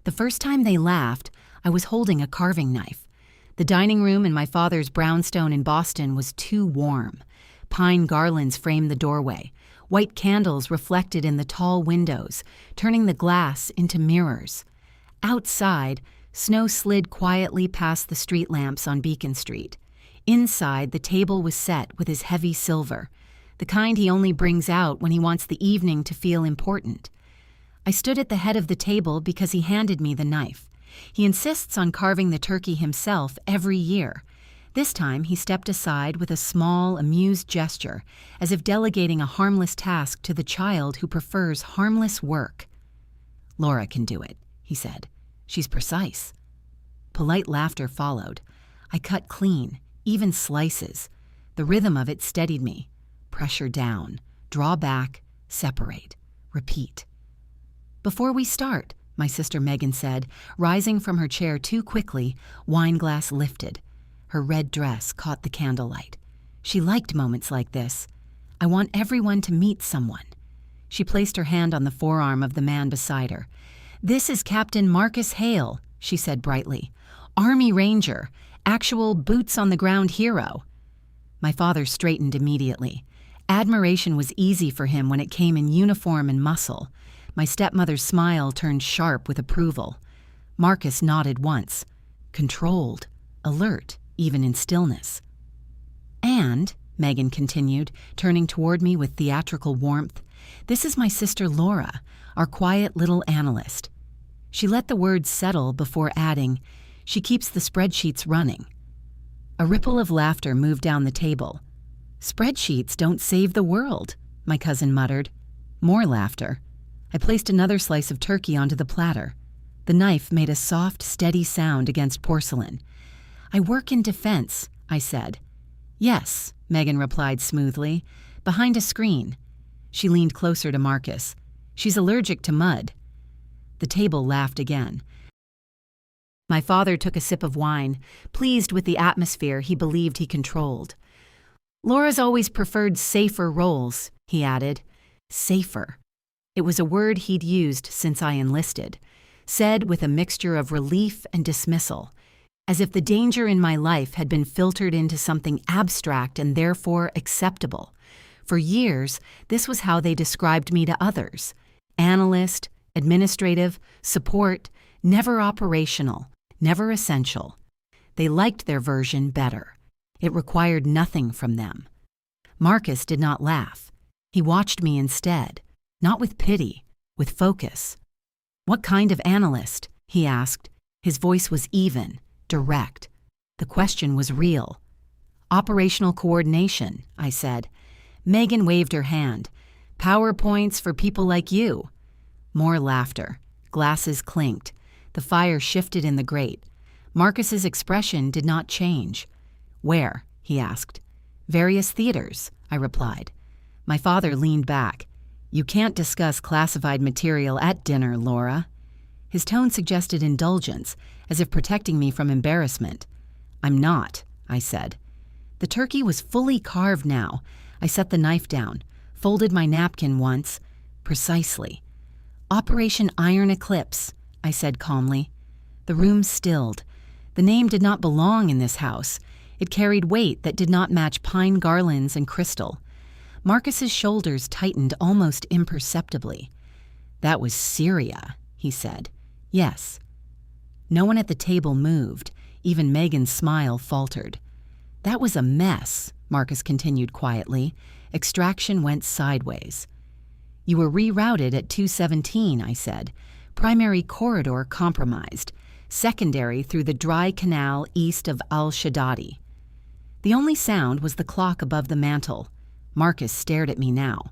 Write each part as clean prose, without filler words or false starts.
The first time they laughed, I was holding a carving knife. The dining room in my father's brownstone in Boston was too warm. Pine garlands framed the doorway. White candles reflected in the tall windows, turning the glass into mirrors. Outside, snow slid quietly past the street lamps on Beacon Street. Inside, the table was set with his heavy silver, the kind he only brings out when he wants the evening to feel important. I stood at the head of the table because he handed me the knife. He insists on carving the turkey himself every year. This time, he stepped aside with a small, amused gesture, as if delegating a harmless task to the child who prefers harmless work. "Laura can do it," he said. "She's precise." Polite laughter followed. I cut clean, even slices. The rhythm of it steadied me. Pressure down, draw back, separate, repeat. "Before we start," my sister Megan said, rising from her chair too quickly, wine glass lifted. Her red dress caught the candlelight. She liked moments like this. "I want everyone to meet someone." She placed her hand on the forearm of the man beside her. "This is Captain Marcus Hale," she said brightly. "Army Ranger, actual boots-on-the-ground hero." My father straightened immediately. Admiration was easy for him when it came in uniform and muscle. My stepmother's smile turned sharp with approval. Marcus nodded once. Controlled, alert, even in stillness. "And," Megan continued, turning toward me with theatrical warmth, "this is my sister Laura, our quiet little analyst." She let the words settle before adding, "She keeps the spreadsheets running." A ripple of laughter moved down the table. "Spreadsheets don't save the world," my cousin muttered. More laughter. I placed another slice of turkey onto the platter. The knife made a soft, steady sound against porcelain. "I work in defense," I said. "Yes," Megan replied smoothly, "behind a screen." She leaned closer to Marcus. "She's allergic to mud." The table laughed again. My father took a sip of wine, pleased with the atmosphere he believed he controlled. "Laura's always preferred safer roles," he added. Safer. It was a word he'd used since I enlisted, said with a mixture of relief and dismissal, as if the danger in my life had been filtered into something abstract and therefore acceptable. For years, this was how they described me to others. Analyst, administrative, support, never operational, never essential. They liked their version better. It required nothing from them. Marcus did not laugh. He watched me instead, not with pity, with focus. "What kind of analyst?" he asked. His voice was even, direct. The question was real. "Operational coordination," I said. Megan waved her hand. "PowerPoints for people like you." More laughter. Glasses clinked. The fire shifted in the grate. Marcus's expression did not change. "Where?" he asked. "Various theaters," I replied. My father leaned back. "You can't discuss classified material at dinner, Laura." His tone suggested indulgence, as if protecting me from embarrassment. "I'm not," I said. The turkey was fully carved now. I set the knife down, folded my napkin once, precisely. "Operation Iron Eclipse," I said calmly. The room stilled. The name did not belong in this house. It carried weight that did not match pine garlands and crystal. Marcus's shoulders tightened almost imperceptibly. "That was Syria," he said. "Yes." No one at the table moved. Even Megan's smile faltered. "That was a mess," Marcus continued quietly. "Extraction went sideways." "You were rerouted at 217, I said. "Primary corridor compromised. Secondary through the dry canal east of Al-Shaddadi." The only sound was the clock above the mantel. Marcus stared at me now.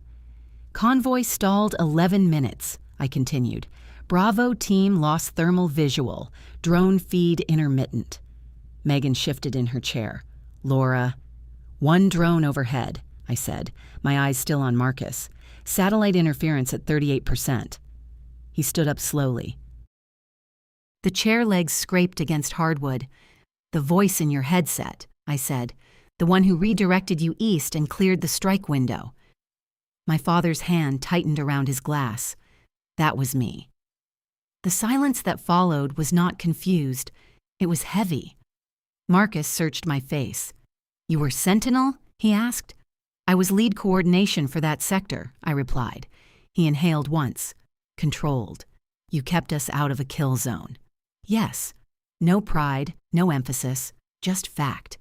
"Convoy stalled 11 minutes, I continued. "Bravo team lost thermal visual. Drone feed intermittent." Megan shifted in her chair. "Laura." "One drone overhead," I said, my eyes still on Marcus. "Satellite interference at 38%. He stood up slowly. The chair legs scraped against hardwood. "The voice in your headset," I said. "The one who redirected you east and cleared the strike window." My father's hand tightened around his glass. That was me. The silence that followed was not confused. It was heavy. Marcus searched my face. "You were Sentinel?" he asked. "I was lead coordination for that sector," I replied. He inhaled once. "Controlled. You kept us out of a kill zone." "Yes." No pride, no emphasis, just fact.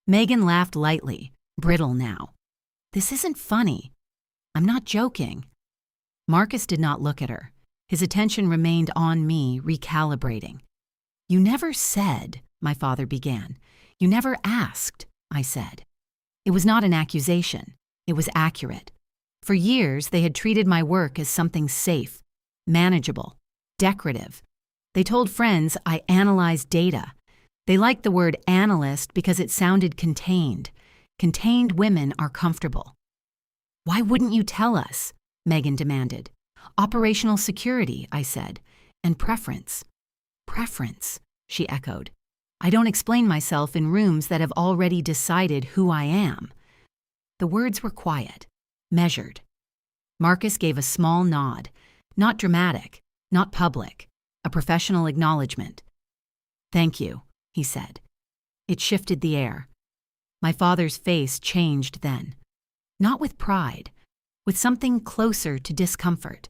Megan laughed lightly, brittle now. "This isn't funny. I'm not joking." Marcus did not look at her. His attention remained on me, recalibrating. "You never said," my father began. "You never asked," I said. It was not an accusation. It was accurate. For years, they had treated my work as something safe, manageable, decorative. They told friends I analyzed data. They liked the word analyst because it sounded contained. Contained women are comfortable. "Why wouldn't you tell us?" Megan demanded. "Operational security," I said, "and preference." "Preference," she echoed. "I don't explain myself in rooms that have already decided who I am." The words were quiet, measured. Marcus gave a small nod, not dramatic, not public, a professional acknowledgement. "Thank you," he said. It shifted the air. My father's face changed then. Not with pride, with something closer to discomfort.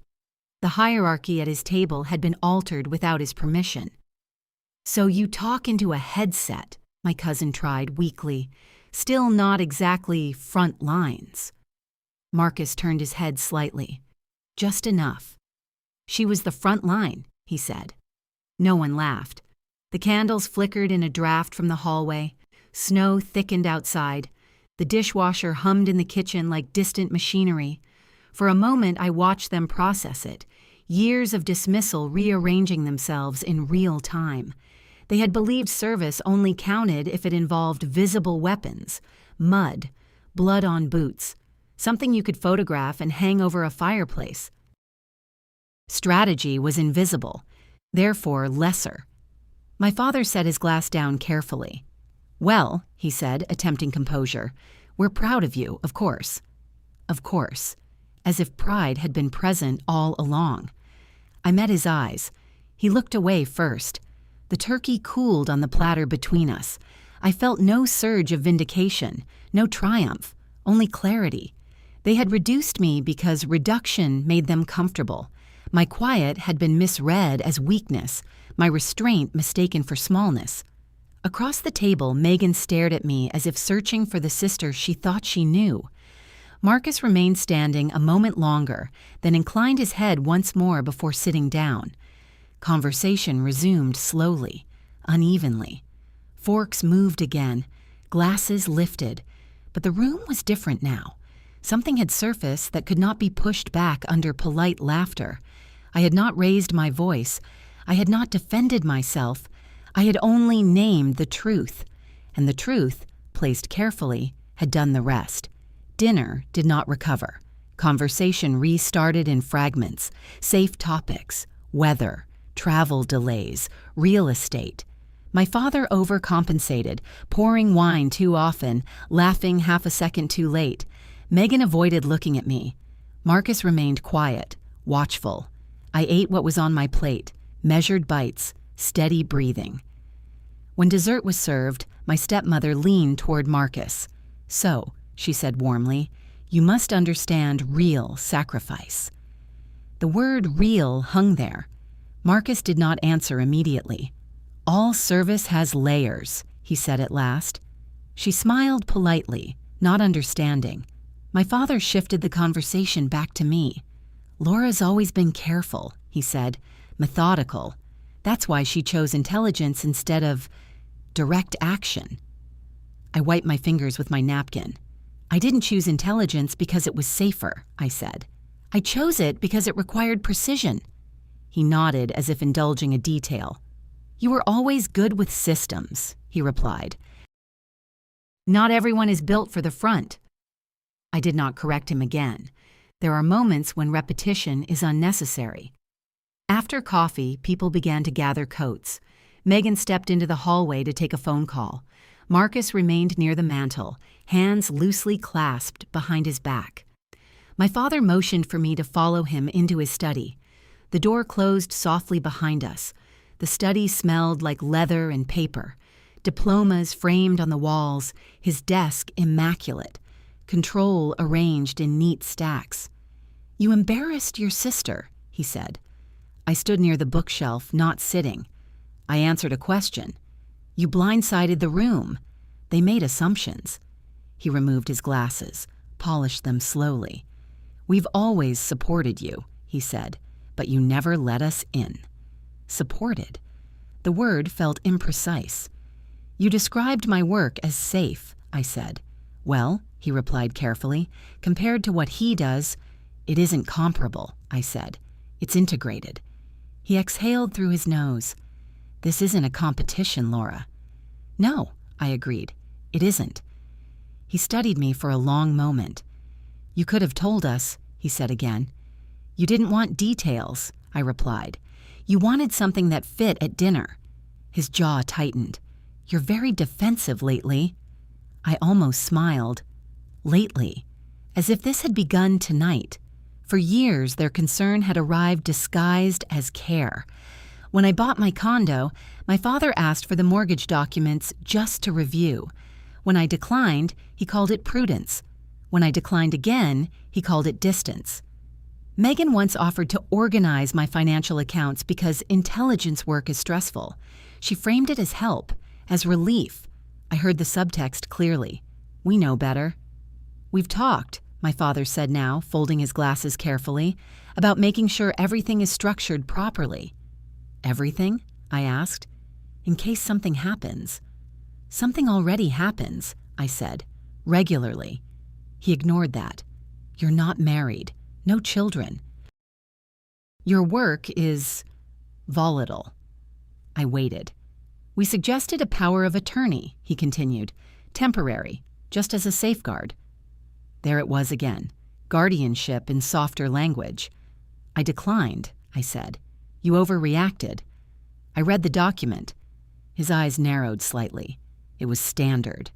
The hierarchy at his table had been altered without his permission. "So you talk into a headset," my cousin tried weakly, still not exactly front lines. Marcus turned his head slightly. "Just enough." "She was the front line," he said. No one laughed. The candles flickered in a draft from the hallway. Snow thickened outside. The dishwasher hummed in the kitchen like distant machinery. For a moment, I watched them process it, years of dismissal rearranging themselves in real time. They had believed service only counted if it involved visible weapons, mud, blood on boots, something you could photograph and hang over a fireplace. Strategy was invisible, therefore lesser. My father set his glass down carefully. "Well," he said, attempting composure, "we're proud of you, of course." Of course, as if pride had been present all along. I met his eyes. He looked away first. The turkey cooled on the platter between us. I felt no surge of vindication, no triumph, only clarity. They had reduced me because reduction made them comfortable. My quiet had been misread as weakness, my restraint mistaken for smallness. Across the table, Megan stared at me as if searching for the sister she thought she knew. Marcus remained standing a moment longer, then inclined his head once more before sitting down. Conversation resumed slowly, unevenly. Forks moved again, glasses lifted, but the room was different now. Something had surfaced that could not be pushed back under polite laughter. I had not raised my voice. I had not defended myself. I had only named the truth, and the truth, placed carefully, had done the rest. Dinner did not recover. Conversation restarted in fragments, safe topics, weather, travel delays, real estate. My father overcompensated, pouring wine too often, laughing half a second too late. Megan avoided looking at me. Marcus remained quiet, watchful. I ate what was on my plate, measured bites, steady breathing. When dessert was served, my stepmother leaned toward Marcus. "So," she said warmly, "you must understand real sacrifice." The word real hung there. Marcus did not answer immediately. "All service has layers," he said at last. She smiled politely, not understanding. My father shifted the conversation back to me. "Laura's always been careful," he said, "methodical. That's why she chose intelligence instead of direct action." I wiped my fingers with my napkin. "I didn't choose intelligence because it was safer," I said. "I chose it because it required precision." He nodded as if indulging a detail. "You were always good with systems," he replied. "Not everyone is built for the front." I did not correct him again. There are moments when repetition is unnecessary. After coffee, people began to gather coats. Megan stepped into the hallway to take a phone call. Marcus remained near the mantel, hands loosely clasped behind his back. My father motioned for me to follow him into his study. The door closed softly behind us. The study smelled like leather and paper. Diplomas framed on the walls, his desk immaculate. Control arranged in neat stacks. "You embarrassed your sister," he said. I stood near the bookshelf, not sitting. I answered a question. "You blindsided the room." They made assumptions. He removed his glasses, polished them slowly. "We've always supported you," he said, "but you never let us in." Supported? The word felt imprecise. "You described my work as safe," I said. "Well," he replied carefully, "compared to what he does, it isn't comparable," I said. "It's integrated." He exhaled through his nose. "This isn't a competition, Laura." "No," I agreed. "It isn't." He studied me for a long moment. "You could have told us," he said again. "You didn't want details," I replied. "You wanted something that fit at dinner." His jaw tightened. "You're very defensive lately." I almost smiled. Lately, as if this had begun tonight. For years, their concern had arrived disguised as care. When I bought my condo, my father asked for the mortgage documents just to review. When I declined, he called it prudence. When I declined again, he called it distance. Megan once offered to organize my financial accounts because intelligence work is stressful. She framed it as help, as relief. I heard the subtext clearly. "We know better." "We've talked," my father said now, folding his glasses carefully, "about making sure everything is structured properly." "Everything?" I asked. "In case something happens." "Something already happens," I said, "regularly." He ignored that. "You're not married. No children. Your work is volatile." I waited. "We suggested a power of attorney," he continued. "Temporary, just as a safeguard." There it was again, guardianship in softer language. "I declined," I said. "You overreacted." I read the document. His eyes narrowed slightly. It was standard.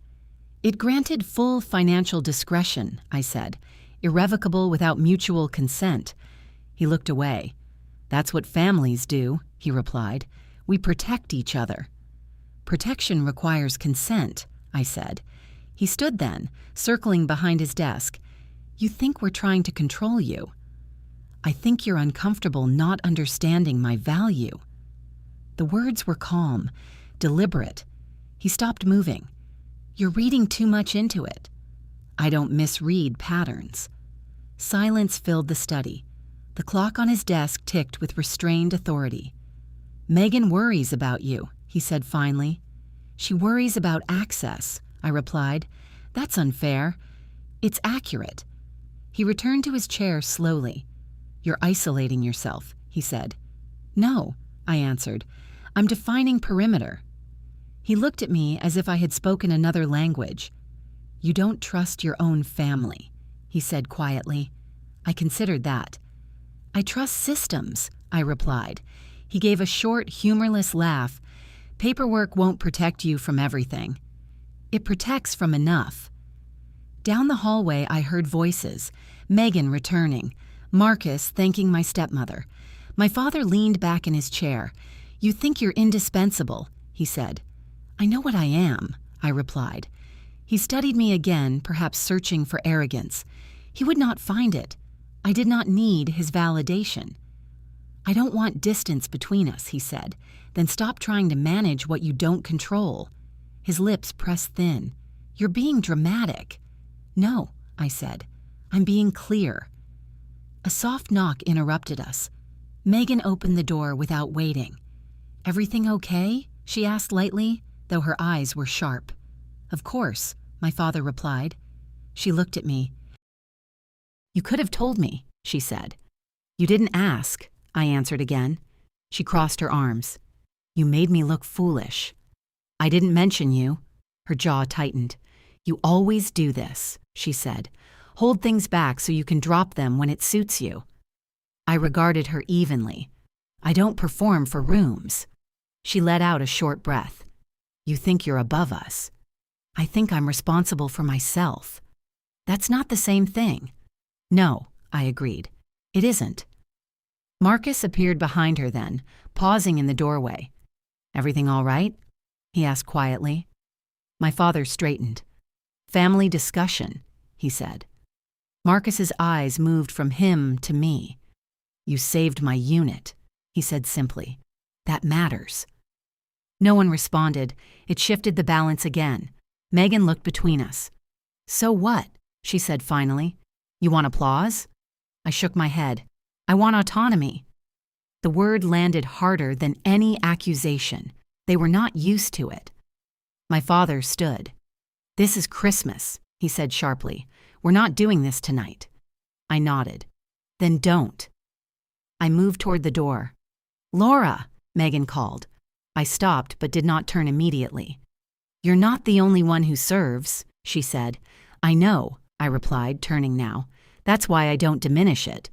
"It granted full financial discretion," I said, "irrevocable without mutual consent." He looked away. "That's what families do," he replied. "We protect each other." "Protection requires consent," I said. He stood then, circling behind his desk. "You think we're trying to control you." "I think you're uncomfortable not understanding my value." The words were calm, deliberate. He stopped moving. "You're reading too much into it." "I don't misread patterns." Silence filled the study. The clock on his desk ticked with restrained authority. "Megan worries about you," he said finally. "She worries about access," I replied. "That's unfair." "It's accurate." He returned to his chair slowly. "You're isolating yourself," he said. "No," I answered. "I'm defining perimeter." He looked at me as if I had spoken another language. "You don't trust your own family," he said quietly. I considered that. "I trust systems," I replied. He gave a short, humorless laugh. "Paperwork won't protect you from everything. It protects from enough." Down the hallway I heard voices, Megan returning, Marcus thanking my stepmother. My father leaned back in his chair. "You think you're indispensable," he said. "I know what I am," I replied. He studied me again, perhaps searching for arrogance. He would not find it. I did not need his validation. "I don't want distance between us," he said. "Then stop trying to manage what you don't control." His lips pressed thin. "You're being dramatic." "No," I said. "I'm being clear." A soft knock interrupted us. Megan opened the door without waiting. "Everything okay?" she asked lightly, though her eyes were sharp. "Of course," my father replied. She looked at me. "You could have told me," she said. "You didn't ask," I answered again. She crossed her arms. "You made me look foolish." "I didn't mention you." Her jaw tightened. "You always do this," she said. "Hold things back so you can drop them when it suits you." I regarded her evenly. "I don't perform for rooms." She let out a short breath. "You think you're above us." "I think I'm responsible for myself." "That's not the same thing." "No," I agreed. "It isn't." Marcus appeared behind her then, pausing in the doorway. "Everything all right?" he asked quietly. My father straightened. "Family discussion," he said. Marcus's eyes moved from him to me. "You saved my unit," he said simply. "That matters." No one responded. It shifted the balance again. Megan looked between us. "So what?" she said finally. "You want applause?" I shook my head. "I want autonomy." The word landed harder than any accusation. They were not used to it. My father stood. "This is Christmas," he said sharply. "We're not doing this tonight." I nodded. "Then don't." I moved toward the door. "Laura," Megan called. I stopped but did not turn immediately. "You're not the only one who serves," she said. "I know," I replied, turning now. "That's why I don't diminish it."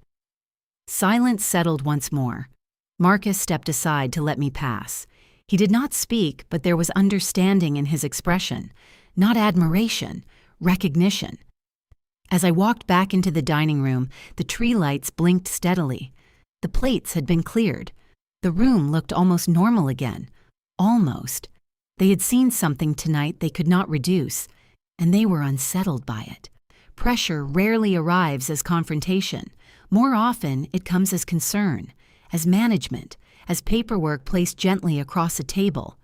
Silence settled once more. Marcus stepped aside to let me pass. He did not speak, but there was understanding in his expression. Not admiration, recognition. As I walked back into the dining room, the tree lights blinked steadily. The plates had been cleared. The room looked almost normal again. Almost. They had seen something tonight they could not reduce, and they were unsettled by it. Pressure rarely arrives as confrontation. More often, it comes as concern, as management, as paperwork placed gently across a table.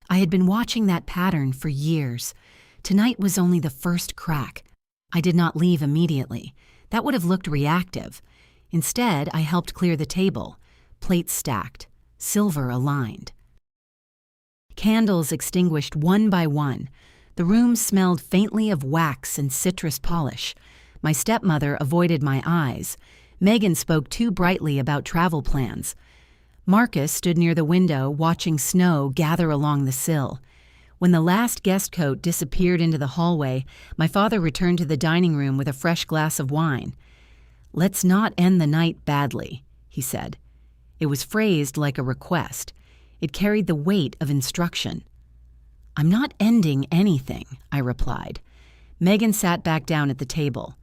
I had been watching that pattern for years. Tonight was only the first crack. I did not leave immediately. That would have looked reactive. Instead, I helped clear the table. Plates stacked, silver aligned. Candles extinguished one by one. The room smelled faintly of wax and citrus polish. My stepmother avoided my eyes. Megan spoke too brightly about travel plans. Marcus stood near the window watching snow gather along the sill. When the last guest coat disappeared into the hallway, my father returned to the dining room with a fresh glass of wine. "Let's not end the night badly," he said. It was phrased like a request. It carried the weight of instruction. "I'm not ending anything," I replied. Megan sat back down at the table.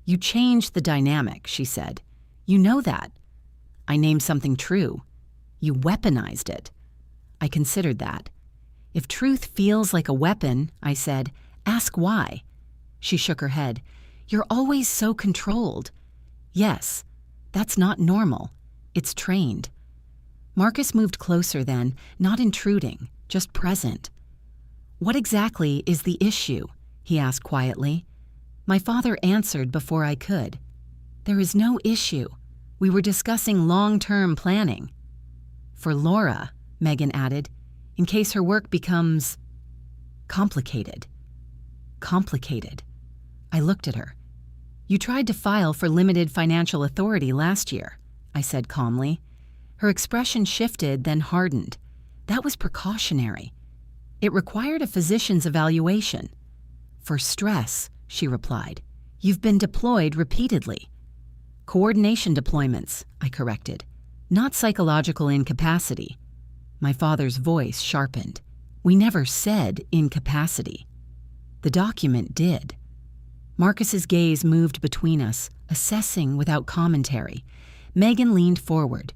"You changed the dynamic," she said. "You know that." I named something true. "You weaponized it." I considered that. "If truth feels like a weapon," I said, "ask why." She shook her head. "You're always so controlled." "Yes, that's not normal. It's trained." Marcus moved closer then, not intruding, just present. "What exactly is the issue?" he asked quietly. My father answered before I could. "There is no issue. We were discussing long-term planning." "For Laura," Megan added, "in case her work becomes complicated." Complicated. I looked at her. "You tried to file for limited financial authority last year," I said calmly. Her expression shifted, then hardened. That was precautionary. It required a physician's evaluation. "For stress," she replied. "You've been deployed repeatedly." "Coordination deployments," I corrected. "Not psychological incapacity." My father's voice sharpened. "We never said incapacity." The document did. Marcus's gaze moved between us, assessing without commentary. Megan leaned forward.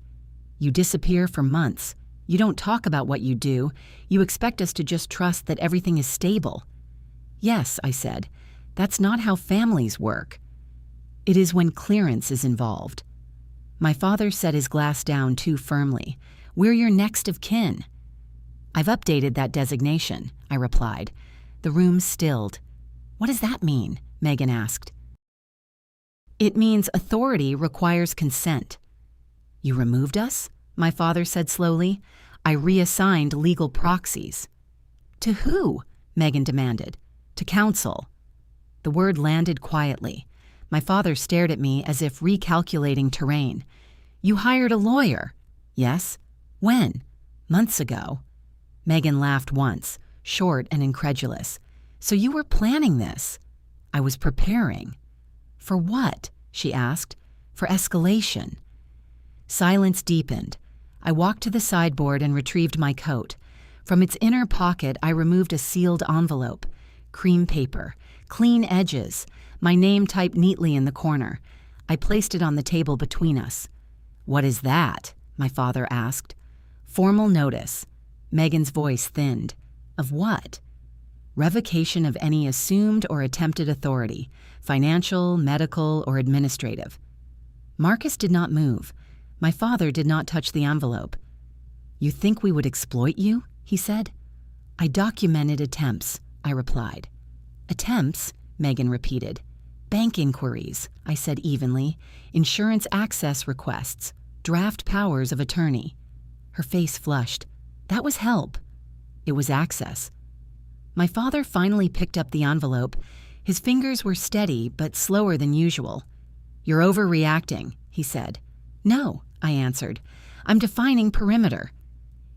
"You disappear for months. You don't talk about what you do. You expect us to just trust that everything is stable." "Yes," I said. "That's not how families work." "It is when clearance is involved." My father set his glass down too firmly. "We're your next of kin." "I've updated that designation," I replied. The room stilled. "What does that mean?" Megan asked. "It means authority requires consent." "You removed us?" my father said slowly. "I reassigned legal proxies." "To who?" Megan demanded. "To counsel." The word landed quietly. My father stared at me as if recalculating terrain. "You hired a lawyer?" "Yes." "When?" "Months ago." Megan laughed once, short and incredulous. "So you were planning this?" "I was preparing." "For what?" she asked. "For escalation." Silence deepened. I walked to the sideboard and retrieved my coat. From its inner pocket, I removed a sealed envelope. Cream paper, clean edges, my name typed neatly in the corner. I placed it on the table between us. "What is that?" my father asked. "Formal notice." Megan's voice thinned. "Of what?" "Revocation of any assumed or attempted authority, financial, medical, or administrative." Marcus did not move. My father did not touch the envelope. "You think we would exploit you?" he said. "I documented attempts," I replied. "Attempts?" Megan repeated. "Bank inquiries," I said evenly. "Insurance access requests. Draft powers of attorney." Her face flushed. "That was help." "It was access." My father finally picked up the envelope. His fingers were steady but slower than usual. "You're overreacting," he said. "No," I answered. "I'm defining perimeter."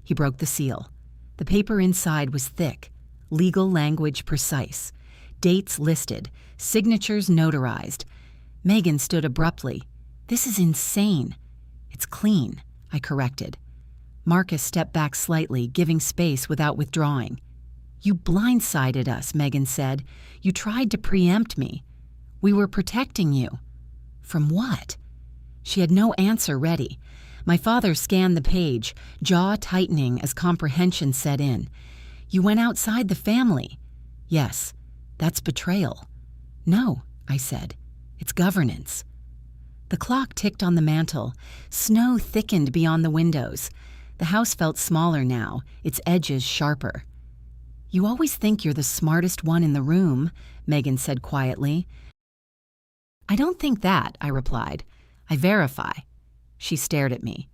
He broke the seal. The paper inside was thick, legal language precise, dates listed, signatures notarized. Megan stood abruptly. "This is insane." "It's clean," I corrected. Marcus stepped back slightly, giving space without withdrawing. "You blindsided us," Megan said. "You tried to preempt me." "We were protecting you." "From what?" She had no answer ready. My father scanned the page, jaw tightening as comprehension set in. "You went outside the family." "Yes, that's betrayal." "No," I said. "It's governance." The clock ticked on the mantel. Snow thickened beyond the windows. The house felt smaller now, its edges sharper. "You always think you're the smartest one in the room," Megan said quietly. "I don't think that," I replied. "I verify." She stared at me.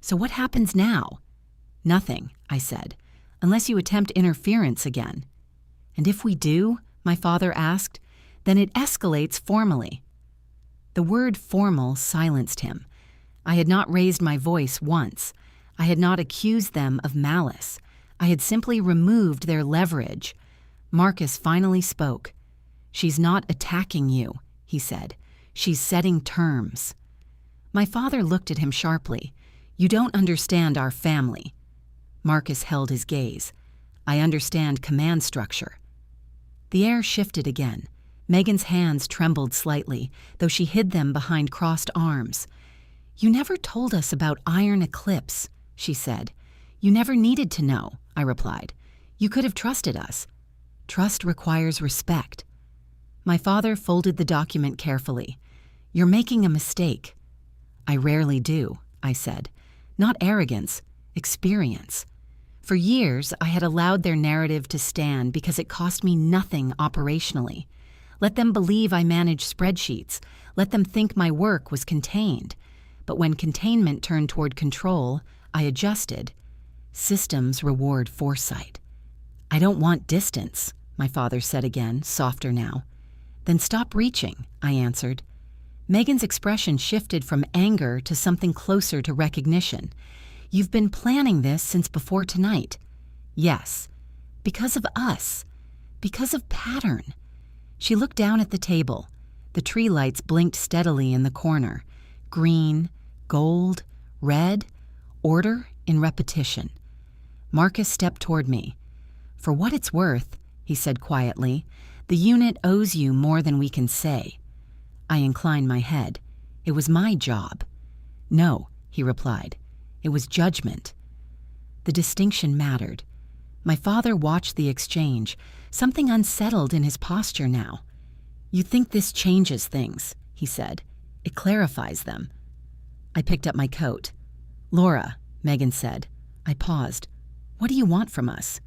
"So what happens now?" "Nothing," I said, "unless you attempt interference again." "And if we do?" my father asked. "Then it escalates formally." The word formal silenced him. I had not raised my voice once. I had not accused them of malice. I had simply removed their leverage. Marcus finally spoke. "She's not attacking you," he said. "She's setting terms." My father looked at him sharply. "You don't understand our family." Marcus held his gaze. "I understand command structure." The air shifted again. Megan's hands trembled slightly, though she hid them behind crossed arms. "You never told us about Iron Eclipse," she said. "You never needed to know," I replied. "You could have trusted us." "Trust requires respect." My father folded the document carefully. "You're making a mistake." "I rarely do," I said. "Not arrogance, experience." For years, I had allowed their narrative to stand because it cost me nothing operationally. Let them believe I managed spreadsheets. Let them think my work was contained. But when containment turned toward control, I adjusted. Systems reward foresight. "I don't want distance," my father said again, softer now. "Then stop reaching," I answered. Megan's expression shifted from anger to something closer to recognition. "You've been planning this since before tonight." "Yes." "Because of us. Because of pattern." She looked down at the table. The tree lights blinked steadily in the corner. Green, gold, red, order in repetition. Marcus stepped toward me. "For what it's worth," he said quietly, "the unit owes you more than we can say." I inclined my head. It was my job. "No," he replied. "It was judgment." The distinction mattered. My father watched the exchange, something unsettled in his posture now. "You think this changes things," he said. "It clarifies them." I picked up my coat. "Laura," Megan said. I paused. "What do you want from us?"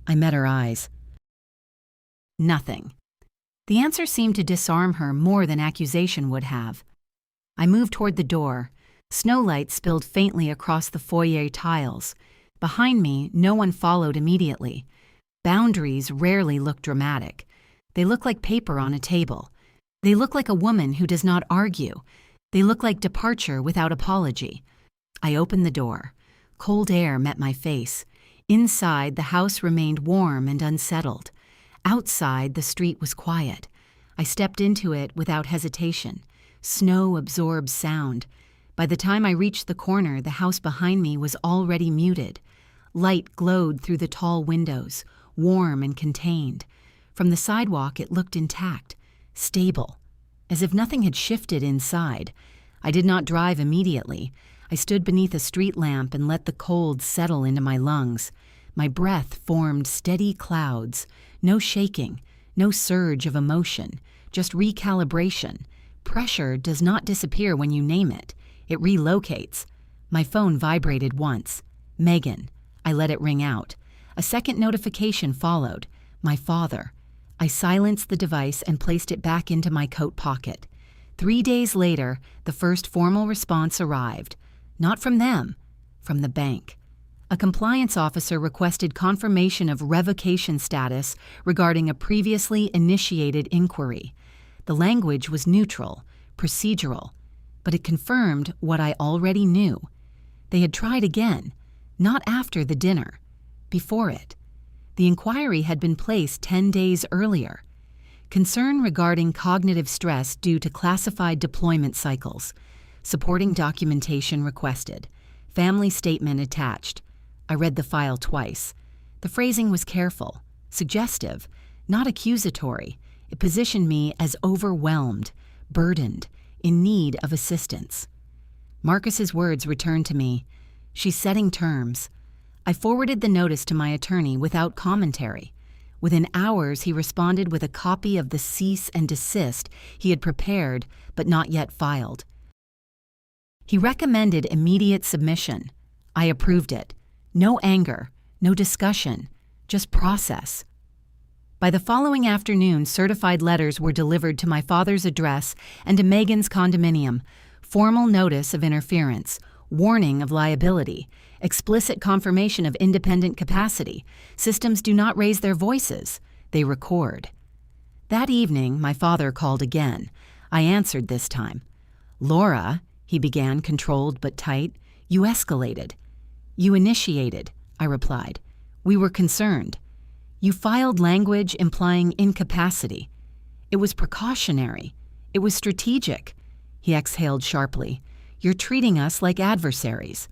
I met her eyes. "Nothing." The answer seemed to disarm her more than accusation would have. I moved toward the door. Snowlight spilled faintly across the foyer tiles. Behind me, no one followed immediately. Boundaries rarely look dramatic. They look like paper on a table. They look like a woman who does not argue. They look like departure without apology. I opened the door. Cold air met my face. Inside, the house remained warm and unsettled. Outside, the street was quiet. I stepped into it without hesitation. Snow absorbed sound. By the time I reached the corner, the house behind me was already muted. Light glowed through the tall windows, warm and contained. From the sidewalk, it looked intact, stable, as if nothing had shifted inside. I did not drive immediately. I stood beneath a street lamp and let the cold settle into my lungs. My breath formed steady clouds. No shaking, no surge of emotion, just recalibration. Pressure does not disappear when you name it. It relocates. My phone vibrated once. Megan. I let it ring out. A second notification followed. My father. I silenced the device and placed it back into my coat pocket. 3 days later, the first formal response arrived. Not from them, from the bank. A compliance officer requested confirmation of revocation status regarding a previously initiated inquiry. The language was neutral, procedural, but it confirmed what I already knew. They had tried again, not after the dinner, before it. The inquiry had been placed 10 days earlier. Concern regarding cognitive stress due to classified deployment cycles. Supporting documentation requested. Family statement attached. I read the file twice. The phrasing was careful, suggestive, not accusatory. It positioned me as overwhelmed, burdened, in need of assistance. Marcus's words returned to me. She's setting terms. I forwarded the notice to my attorney without commentary. Within hours, he responded with a copy of the cease and desist he had prepared but not yet filed. He recommended immediate submission. I approved it. No anger, no discussion, just process. By the following afternoon, certified letters were delivered to my father's address and to Megan's condominium. Formal notice of interference, warning of liability, explicit confirmation of independent capacity. Systems do not raise their voices, they record. That evening, my father called again. I answered this time. "Laura," he began, controlled but tight, "you escalated." "You initiated," I replied. "We were concerned." "You filed language implying incapacity." "It was precautionary. It was strategic." He exhaled sharply. "You're treating us like adversaries."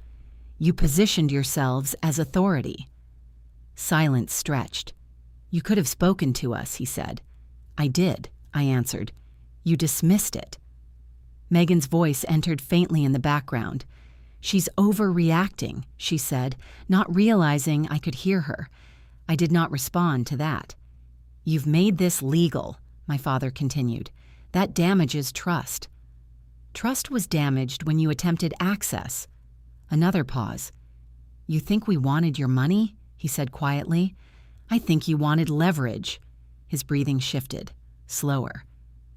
"You positioned yourselves as authority." Silence stretched. "You could have spoken to us," he said. "I did," I answered. "You dismissed it." Megan's voice entered faintly in the background. "She's overreacting," she said, not realizing I could hear her. I did not respond to that. "You've made this legal," my father continued. "That damages trust." "Trust was damaged when you attempted access." Another pause. "You think we wanted your money?" he said quietly. "I think you wanted leverage." His breathing shifted, slower.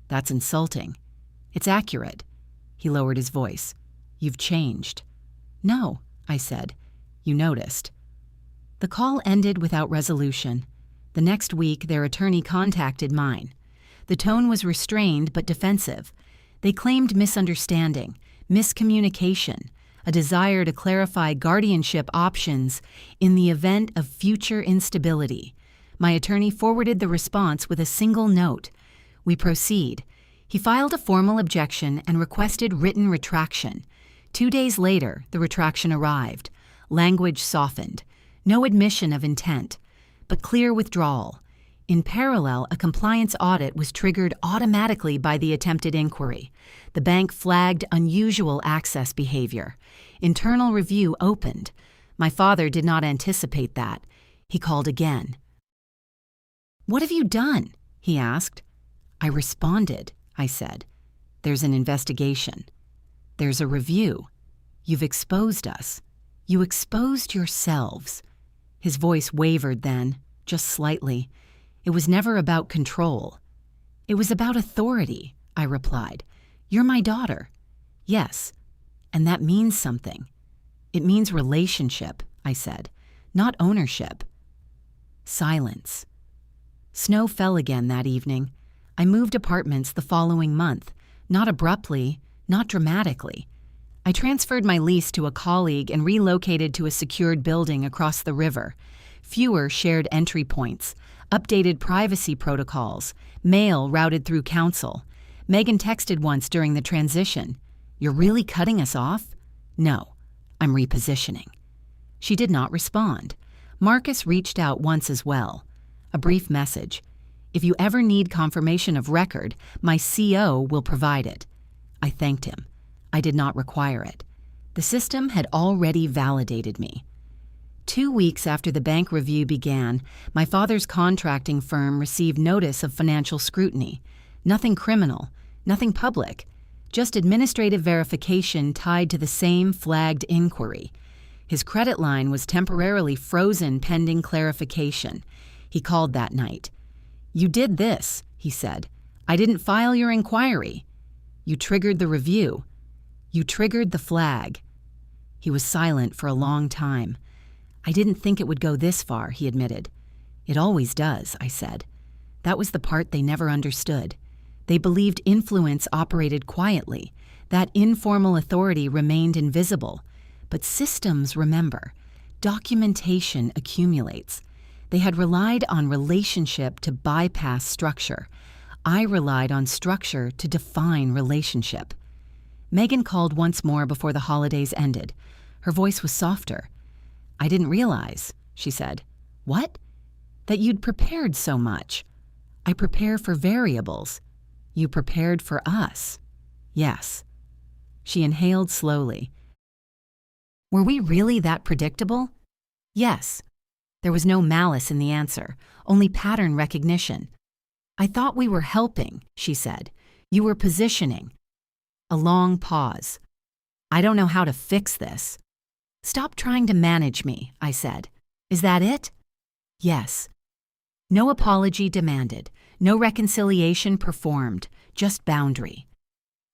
"That's insulting." "It's accurate." He lowered his voice. "You've changed." "No," I said. "You noticed." The call ended without resolution. The next week, their attorney contacted mine. The tone was restrained but defensive. They claimed misunderstanding, miscommunication, a desire to clarify guardianship options in the event of future instability. My attorney forwarded the response with a single note. "We proceed." He filed a formal objection and requested written retraction. 2 days later, the retraction arrived. Language softened. No admission of intent, but clear withdrawal. In parallel, a compliance audit was triggered automatically by the attempted inquiry. The bank flagged unusual access behavior. Internal review opened. My father did not anticipate that. He called again. "What have you done?" he asked. "I responded," I said. "There's an investigation. There's a review. You've exposed us. You exposed yourselves." His voice wavered then, just slightly. "It was never about control. It was about authority," I replied. "You're my daughter." "Yes, and that means something." "It means relationship," I said, "not ownership." Silence. Snow fell again that evening. I moved apartments the following month, not abruptly, not dramatically. I transferred my lease to a colleague and relocated to a secured building across the river. Fewer shared entry points, updated privacy protocols, mail routed through council. Megan texted once during the transition, "You're really cutting us off?" "No, I'm repositioning." She did not respond. Marcus reached out once as well. A brief message. "If you ever need confirmation of record, my CO will provide it." I thanked him. I did not require it. The system had already validated me. 2 weeks after the bank review began, my father's contracting firm received notice of financial scrutiny. Nothing criminal, nothing public, just administrative verification tied to the same flagged inquiry. His credit line was temporarily frozen pending clarification. He called that night. "You did this," he said. "I didn't file your inquiry. You triggered the review. You triggered the flag." He was silent for a long time. "I didn't think it would go this far," he admitted. "It always does," I said. That was the part they never understood. They believed influence operated quietly. That informal authority remained invisible. But systems remember. Documentation accumulates. They had relied on relationship to bypass structure. I relied on structure to define relationship. Megan called once more before the holidays ended. Her voice was softer. "I didn't realize," she said. "What?" "That you'd prepared so much." "I prepare for variables." "You prepared for us." "Yes." She inhaled slowly. "Were we really that predictable?" "Yes." There was no malice in the answer, only pattern recognition. "I thought we were helping," she said. "You were positioning." A long pause. "I don't know how to fix this." "Stop trying to manage me," I said. "Is that it?" "Yes." No apology demanded, no reconciliation performed, just boundary.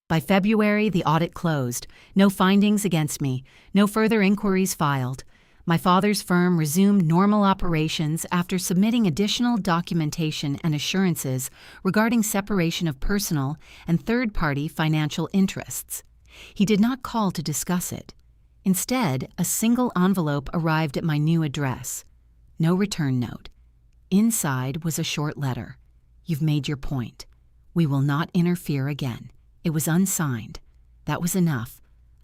By February, the audit closed. No findings against me, no further inquiries filed. My father's firm resumed normal operations after submitting additional documentation and assurances regarding separation of personal and third-party financial interests. He did not call to discuss it. Instead, a single envelope arrived at my new address. No return note. Inside was a short letter. "You've made your point. We will not interfere again." It was unsigned. That was enough.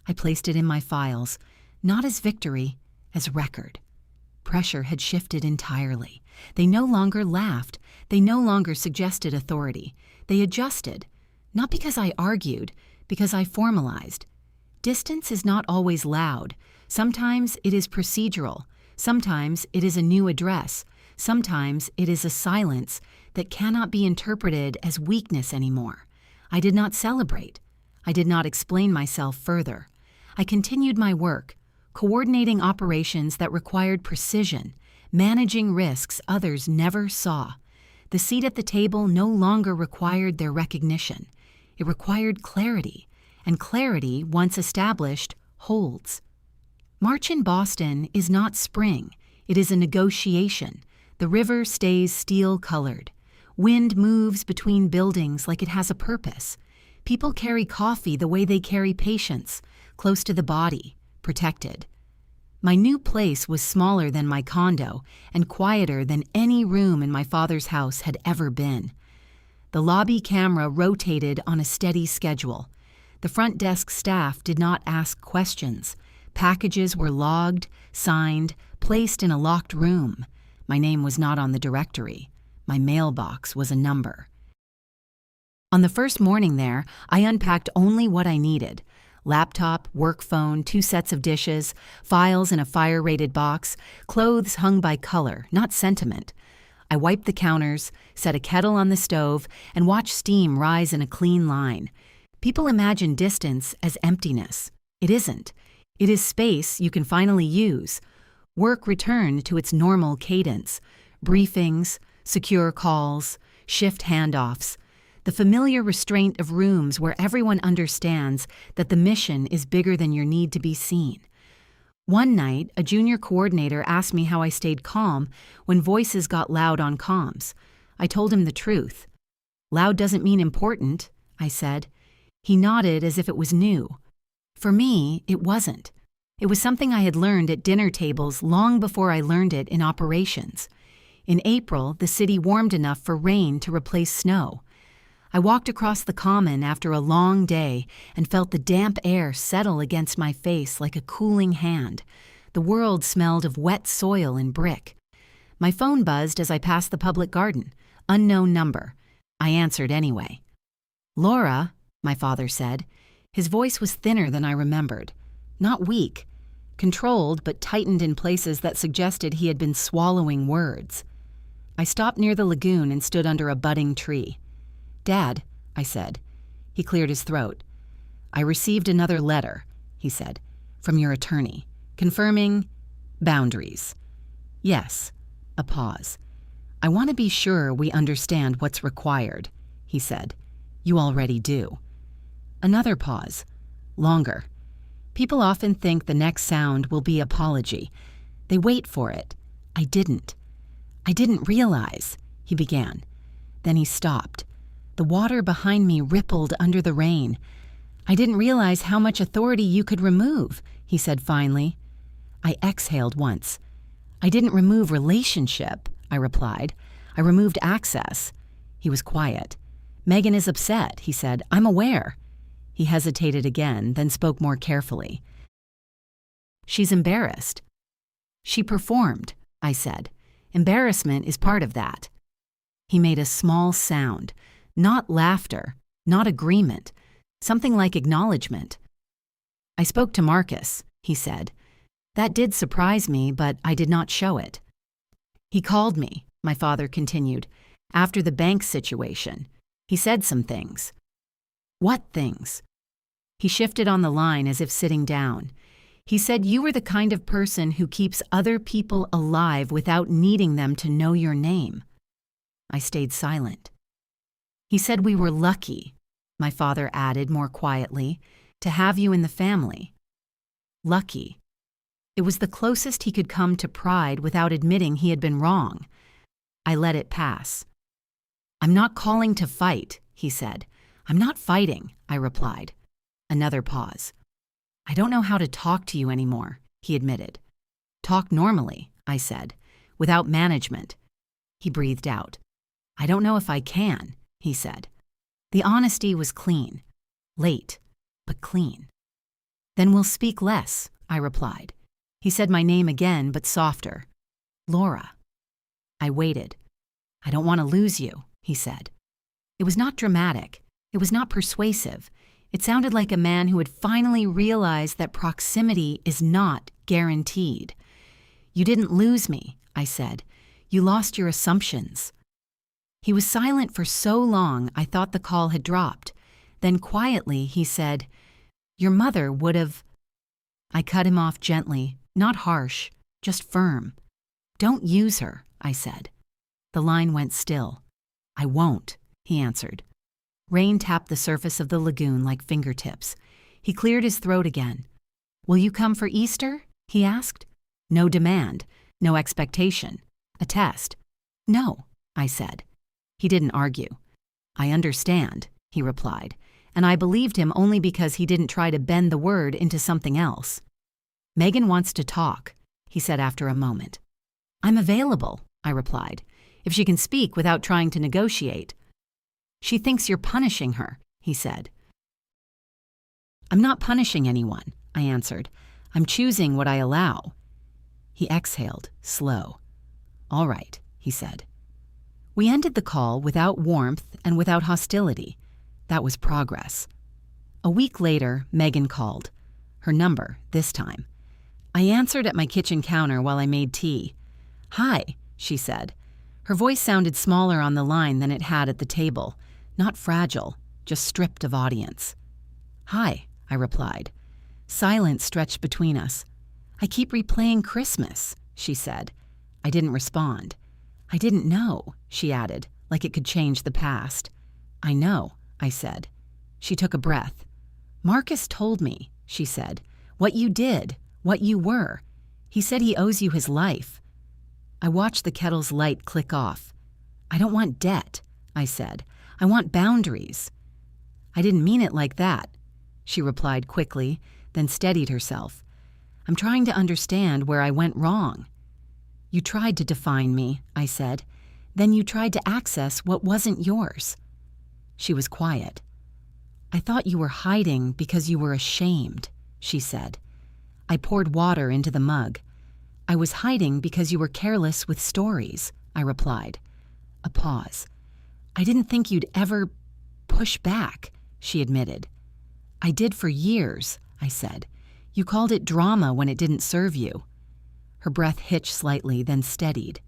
I placed it in my files, not as victory, as record. Pressure had shifted entirely. They no longer laughed. They no longer suggested authority. They adjusted, not because I argued, because I formalized. Distance is not always loud. Sometimes it is procedural. Sometimes it is a new address. Sometimes it is a silence that cannot be interpreted as weakness anymore. I did not celebrate. I did not explain myself further. I continued my work, coordinating operations that required precision, managing risks others never saw. The seat at the table no longer required their recognition. It required clarity, and clarity, once established, holds. March in Boston is not spring. It is a negotiation. The river stays steel-colored. Wind moves between buildings like it has a purpose. People carry coffee the way they carry patience, close to the body, protected. My new place was smaller than my condo and quieter than any room in my father's house had ever been. The lobby camera rotated on a steady schedule. The front desk staff did not ask questions. Packages were logged, signed, placed in a locked room. My name was not on the directory. My mailbox was a number. On the first morning there, I unpacked only what I needed. Laptop, work phone, 2 sets of dishes, files in a fire-rated box, clothes hung by color, not sentiment. I wiped the counters, set a kettle on the stove, and watched steam rise in a clean line. People imagine distance as emptiness. It isn't. It is space you can finally use. Work returned to its normal cadence. Briefings, secure calls, shift handoffs. The familiar restraint of rooms where everyone understands that the mission is bigger than your need to be seen. One night, a junior coordinator asked me how I stayed calm when voices got loud on comms. I told him the truth. "Loud doesn't mean important," I said. He nodded as if it was new. For me, it wasn't. It was something I had learned at dinner tables long before I learned it in operations. In April, the city warmed enough for rain to replace snow. I walked across the common after a long day and felt the damp air settle against my face like a cooling hand. The world smelled of wet soil and brick. My phone buzzed as I passed the public garden. Unknown number. I answered anyway. "Laura," my father said. His voice was thinner than I remembered. Not weak, controlled but tightened in places that suggested he had been swallowing words. I stopped near the lagoon and stood under a budding tree. "Dad," I said. He cleared his throat. "I received another letter," he said, "from your attorney, confirming boundaries." "Yes." A pause. "I want to be sure we understand what's required," he said. "You already do." Another pause. Longer. People often think the next sound will be apology. They wait for it. I didn't. "I didn't realize," he began. Then he stopped. The water behind me rippled under the rain. "I didn't realize how much authority you could remove," he said finally. I exhaled once. "I didn't remove relationship," I replied. "I removed access." He was quiet. "Megan is upset," he said. "I'm aware." He hesitated again, then spoke more carefully. "She's embarrassed." "She performed," I said. "Embarrassment is part of that." He made a small sound, not laughter, not agreement, something like acknowledgement. "I spoke to Marcus," he said. "That did surprise me, but I did not show it." "He called me," my father continued, "after the bank situation. He said some things." "What things?" He shifted on the line as if sitting down. "He said you were the kind of person who keeps other people alive without needing them to know your name." I stayed silent. "He said we were lucky," my father added more quietly, "to have you in the family." Lucky. It was the closest he could come to pride without admitting he had been wrong. I let it pass. "I'm not calling to fight," he said. "I'm not fighting," I replied. Another pause. "I don't know how to talk to you anymore," he admitted. "Talk normally," I said, "without management." He breathed out. "I don't know if I can," he said. The honesty was clean. Late, but clean. "Then we'll speak less," I replied. He said my name again, but softer. "Laura." I waited. "I don't want to lose you," he said. It was not dramatic. It was not persuasive. It sounded like a man who had finally realized that proximity is not guaranteed. "You didn't lose me," I said. "You lost your assumptions." He was silent for so long I thought the call had dropped. Then quietly he said, "Your mother would have—" I cut him off gently, not harsh, just firm. "Don't use her," I said. The line went still. "I won't," he answered. Rain tapped the surface of the lagoon like fingertips. He cleared his throat again. "Will you come for Easter?" he asked. No demand, no expectation. A test. "No," I said. He didn't argue. "I understand," he replied, and I believed him only because he didn't try to bend the word into something else. "Megan wants to talk," he said after a moment. "I'm available," I replied, "if she can speak without trying to negotiate." "She thinks you're punishing her," he said. "I'm not punishing anyone," I answered. "I'm choosing what I allow." He exhaled, slow. "All right," he said. We ended the call without warmth and without hostility. That was progress. A week later, Megan called. Her number, this time. I answered at my kitchen counter while I made tea. "Hi," she said. Her voice sounded smaller on the line than it had at the table. Not fragile, just stripped of audience. "Hi," I replied. Silence stretched between us. "I keep replaying Christmas," she said. I didn't respond. "I didn't know," she added, like it could change the past. "I know," I said. She took a breath. "Marcus told me," she said, "what you did, what you were. He said he owes you his life." I watched the kettle's light click off. "I don't want debt," I said. "I want boundaries." "I didn't mean it like that," she replied quickly, then steadied herself. "I'm trying to understand where I went wrong." "You tried to define me," I said. "Then you tried to access what wasn't yours." She was quiet. "I thought you were hiding because you were ashamed," she said. I poured water into the mug. "I was hiding because you were careless with stories," I replied. A pause. "I didn't think you'd ever push back," she admitted. I did for years, I said. You called it drama when it didn't serve you. Her breath hitched slightly, then steadied.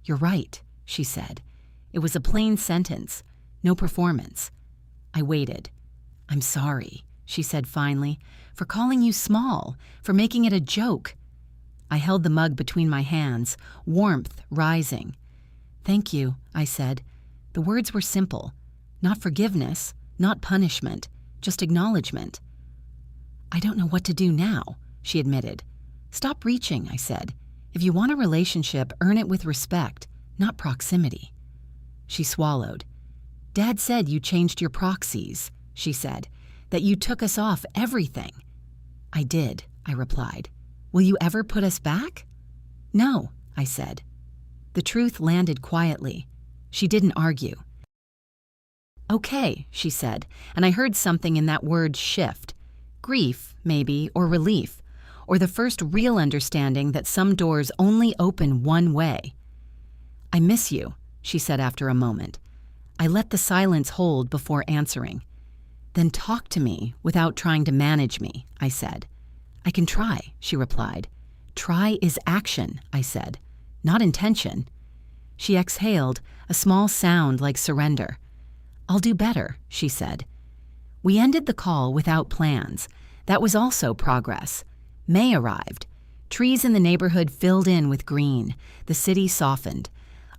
You're right, she said. It was a plain sentence, no performance. I waited. I'm sorry, she said finally, for calling you small, for making it a joke. I held the mug between my hands, warmth rising. Thank you, I said. The words were simple. Not forgiveness, not punishment, just acknowledgement. I don't know what to do now, she admitted. Stop reaching, I said. If you want a relationship, earn it with respect, not proximity. She swallowed. Dad said you changed your proxies, she said, that you took us off everything. I did, I replied. Will you ever put us back? No, I said. The truth landed quietly. She didn't argue. Okay, she said, and I heard something in that word shift. Grief, maybe, or relief, or the first real understanding that some doors only open one way. I miss you, she said after a moment. I let the silence hold before answering. Then talk to me without trying to manage me, I said. I can try, she replied. Try is action, I said, not intention. She exhaled, a small sound like surrender. I'll do better, she said. We ended the call without plans. That was also progress. May arrived. Trees in the neighborhood filled in with green. The city softened.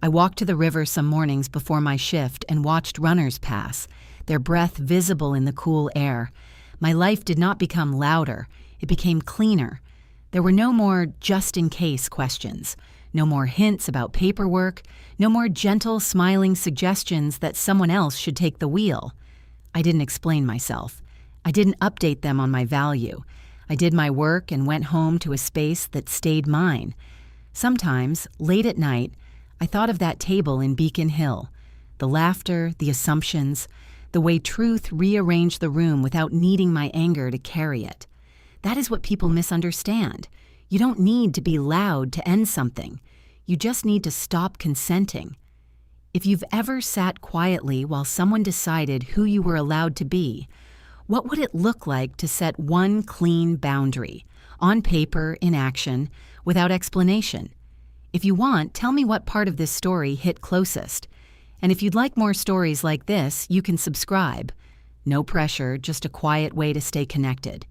I walked to the river some mornings before my shift and watched runners pass, their breath visible in the cool air. My life did not become louder. It became cleaner. There were no more just-in-case questions, no more hints about paperwork, no more gentle, smiling suggestions that someone else should take the wheel. I didn't explain myself. I didn't update them on my value. I did my work and went home to a space that stayed mine. Sometimes, late at night, I thought of that table in Beacon Hill, the laughter, the assumptions, the way truth rearranged the room without needing my anger to carry it. That is what people misunderstand. You don't need to be loud to end something. You just need to stop consenting. If you've ever sat quietly while someone decided who you were allowed to be, what would it look like to set one clean boundary, on paper, in action, without explanation? If you want, tell me what part of this story hit closest. And if you'd like more stories like this, you can subscribe. No pressure, just a quiet way to stay connected.